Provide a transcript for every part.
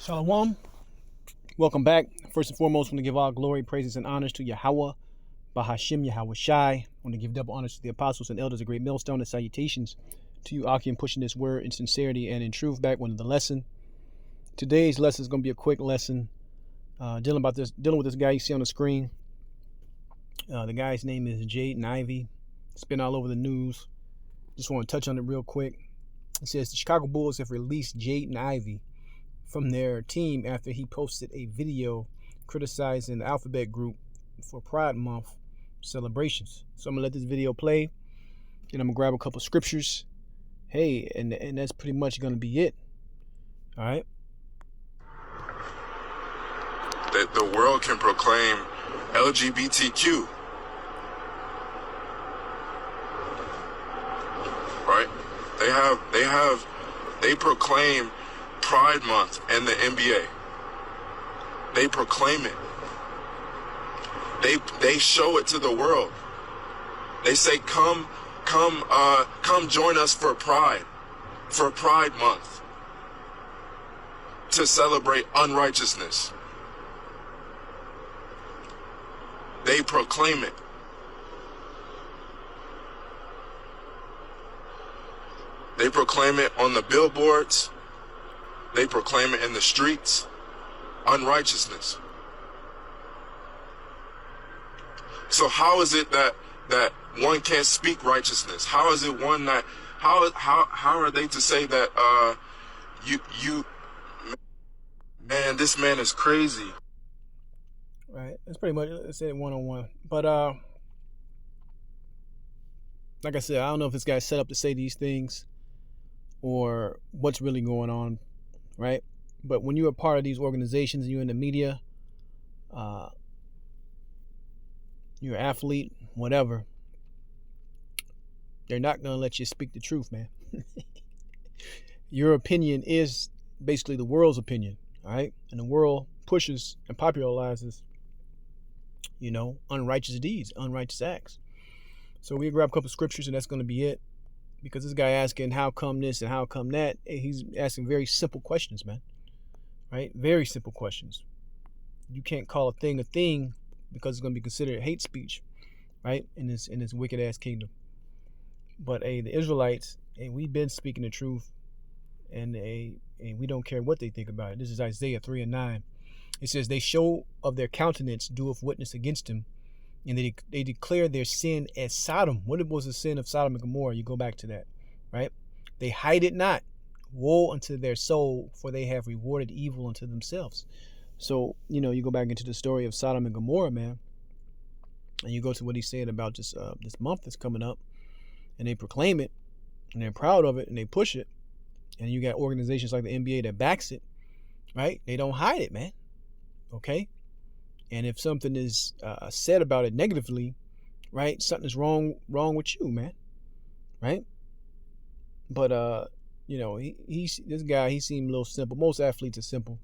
Shalom. Welcome back. First and foremost, I want to give all glory, praises, and honors to Yahweh, Bahashim Yahweh Shai. I want to give double honors to the apostles and elders, a great millstone, and salutations to you, Aki, pushing this word in sincerity and in truth. Back with the lesson. Today's lesson is going to be a quick lesson, dealing with this guy you see on the screen. The guy's name is Jaden Ivey. It's been all over the news. Just want to touch on it real quick. It says the Chicago Bulls have released Jaden Ivey from their team after he posted a video criticizing the Alphabet Group for Pride Month celebrations. So I'm gonna let this video play, and I'm gonna grab a couple scriptures. Hey, and that's pretty much gonna be it. All right. That the world can proclaim LGBTQ, right? They proclaim Pride Month and the NBA. They proclaim it. They show it to the world. They say, come join us for Pride Month, to celebrate unrighteousness. They proclaim it. They proclaim it on the billboards. They proclaim it in the streets. Unrighteousness. So how is it that one can't speak righteousness? How is it one that how are they to say that you man, this man is crazy? Right. That's pretty much, let's say it one-on-one. But like I said, I don't know if this guy's set up to say these things or what's really going on, right? But when you're a part of these organizations and you're in the media, you're an athlete, whatever, they're not going to let you speak the truth, man. Your opinion is basically the world's opinion, all right? And the world pushes and popularizes, unrighteous deeds, unrighteous acts. So we grab a couple scriptures and that's going to be it. Because this guy asking how come this and how come that, he's asking very simple questions, man. Right? Very simple questions. You can't call a thing because it's going to be considered hate speech, right? In this wicked ass kingdom. But the Israelites, we've been speaking the truth, and we don't care what they think about it. This is Isaiah 3:9. It says, they show of their countenance doeth witness against him, and they declare their sin as Sodom. What was the sin of Sodom and Gomorrah? You go back to that, right? They hide it not. Woe unto their soul, for they have rewarded evil unto themselves. So, you go back into the story of Sodom and Gomorrah, man, and you go to what he's saying about this month that's coming up, and they proclaim it, and they're proud of it, and they push it, and you got organizations like the NBA that backs it, right? They don't hide it, man. Okay? And if something is said about it negatively, right, something is wrong with you, man, right? But this guy, he seemed a little simple. Most athletes are simple,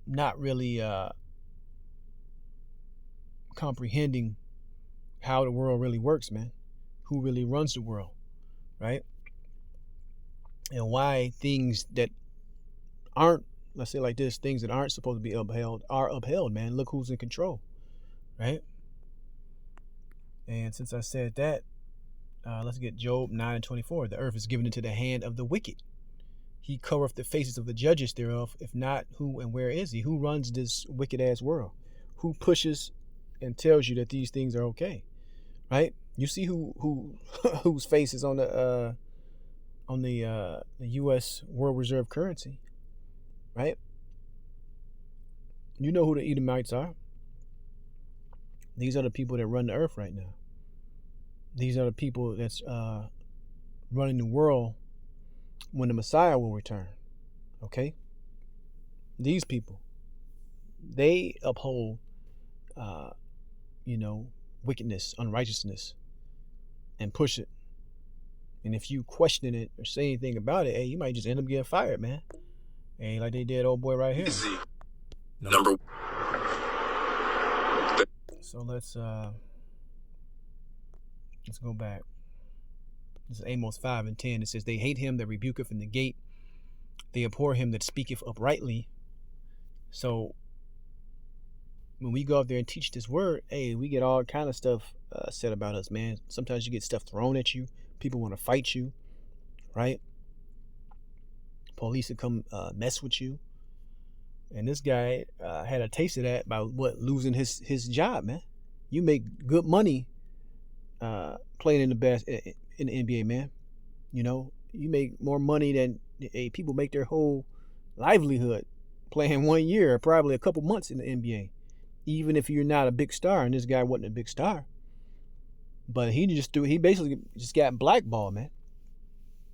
not really comprehending how the world really works, man. Who really runs the world, right? And why things that aren't, let's say like this, things that aren't supposed to be upheld are upheld, man. Look who's in control, right? And since I said that, let's get Job 9:24. The earth is given into the hand of the wicked. He covereth the faces of the judges thereof. If not, who and where is he? Who runs this wicked ass world? Who pushes and tells you that these things are okay, right? You see who whose face is on the U.S. World Reserve currency, right? You know who the Edomites are. These are the people that run the earth right now. These are the people that's running the world when the Messiah will return. Okay? These people, they uphold, wickedness, unrighteousness, and push it. And if you question it or say anything about it, hey, you might just end up getting fired, man. Hey, like they did old boy right here. Number. So let's go back. This is Amos 5:10. It says, they hate him that rebuketh in the gate, They abhor him that speaketh uprightly. So when we go out there and teach this word, hey, we get all kind of stuff said about us, man. Sometimes you get stuff thrown at you. People want to fight you, right? Police will come mess with you. And this guy had a taste of that by losing his job, man. You make good money playing in the NBA, man. You know, you make more money than people make their whole livelihood playing 1 year, or probably a couple months in the NBA. Even if you're not a big star, and this guy wasn't a big star, but he basically just got blackballed, man.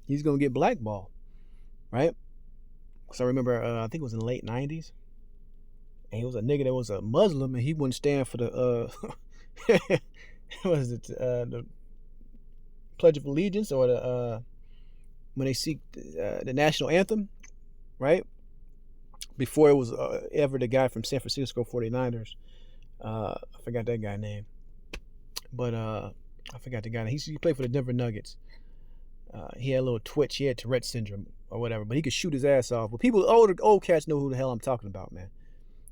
He's gonna get blackballed, right? So I remember, I think it was in the late '90s, and he was a nigga that was a Muslim, and he wouldn't stand for the was it the Pledge of Allegiance, or the when they seek the national anthem, right? Before it was ever the guy from San Francisco 49ers. I forgot that guy's name, but I forgot the guy. He played for the Denver Nuggets. He had a little twitch. He had Tourette syndrome or whatever, but he could shoot his ass off. But people, old cats know who the hell I'm talking about, man.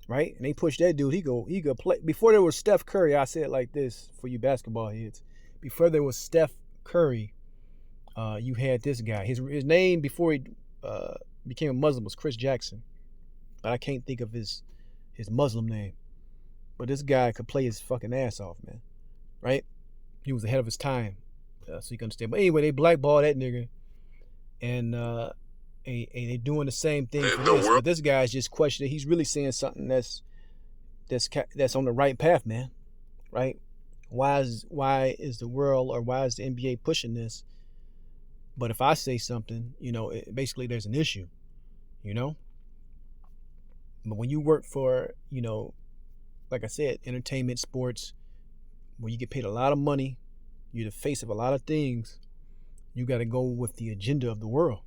Right? And they push that dude. He go play. Before there was Steph Curry, I say it like this for you basketball heads. Before there was Steph Curry, you had this guy. His name before he became a Muslim was Chris Jackson, but I can't think of his Muslim name. But this guy could play his fucking ass off, man. Right? He was ahead of his time. So you can understand. But anyway, they blackball that nigga, and they doing the same thing for this. But this guy's just questioning. He's really saying something that's on the right path, man. Right? Why is the world, or why is the NBA pushing this? But if I say something, basically there's an issue, But when you work for, like I said, entertainment, sports, where you get paid a lot of money, you're the face of a lot of things, you got to go with the agenda of the world,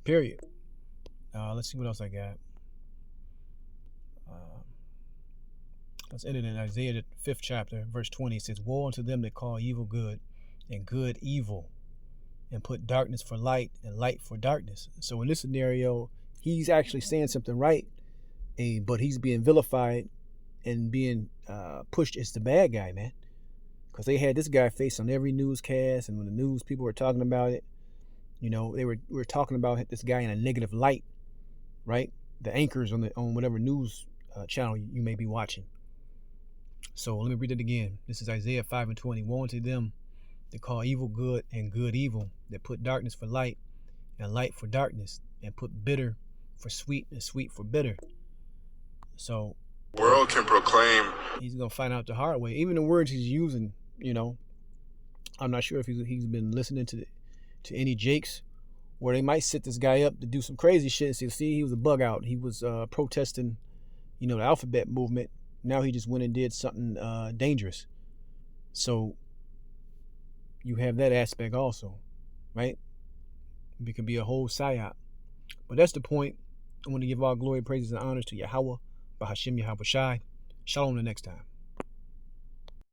period. Let's see what else I got. Let's end it in Isaiah, the 5th chapter, verse 20. It says, "Woe unto them that call evil good, and good evil, and put darkness for light, and light for darkness." So in this scenario, he's actually saying something right, but he's being vilified and being pushed as the bad guy, man. Because they had this guy faced on every newscast, and when the news people were talking about it, they were talking about this guy in a negative light, right? The anchors on whatever news channel you may be watching. So let me read it again. This is Isaiah 5:20. "Woe unto them that call evil good and good evil, that put darkness for light and light for darkness, and put bitter for sweet and sweet for bitter." So world can proclaim. He's gonna find out the hard way. Even the words he's using, I'm not sure if he's been listening to any Jakes, where they might sit this guy up to do some crazy shit and say, "See, he was a bug out. He was protesting, the alphabet movement. Now he just went and did something dangerous." So you have that aspect also, right? It could be a whole psyop. But that's the point. I want to give all glory, praises, and honors to Yahweh, Bahashim Yahweh Shai. Shalom the next time.